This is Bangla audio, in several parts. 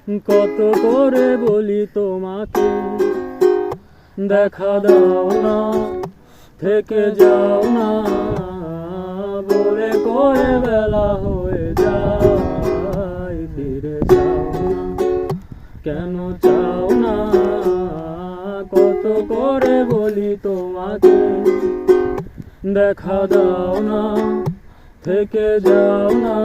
কত করে বলি তোমাকে দেখা দাও না, থেকে যাও না, বলে কয়ে বেলা হয়ে যায়। ফিরে যাও না, কেন চাও না? কত করে বলি তোমাকে দেখা দাও না, থেকে যাও না,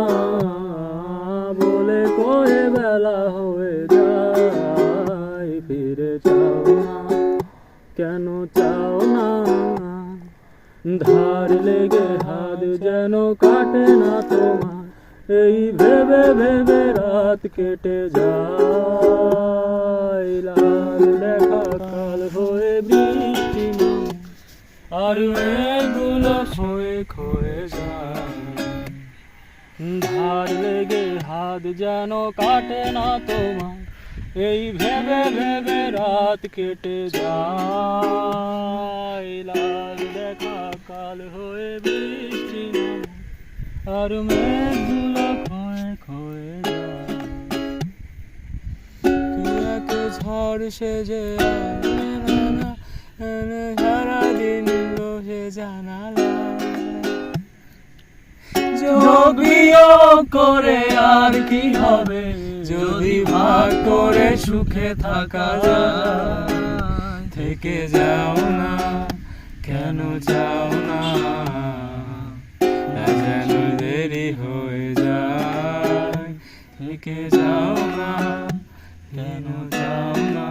বলে কয়ে বেলা হয়ে যায়। ফিরে যাও না, কেন চাও না? ধার লেগে হাত যেন কাটে না তোমার, এই ভেবে ভেবে রাত কেটে যায়। লাল দেখা কাল হয়ে বৃষ্টি নামে, আর মেঘগুলো হয়ে ক্ষয়ে যায়। ধার লেগে হাত যেন কাটে না তোমার, এই ভেবে ভেবে রাত কেটে যায়। লাল দেখা কাল হয়ে বৃষ্টি নামে, আর মেঘগুলো ক্ষয়ে ক্ষয়ে যায়। কি এক ঝড় সেজে সারাদিন বসে জানালা, বিয়োগ করে আর কি হবে, যদি ভাগ করে সুখে থাকা যায়। থেকে যাও না, কেন চাও না? না যেন দেরি হয়ে যায়। থেকে যাও না, কেন চাও না?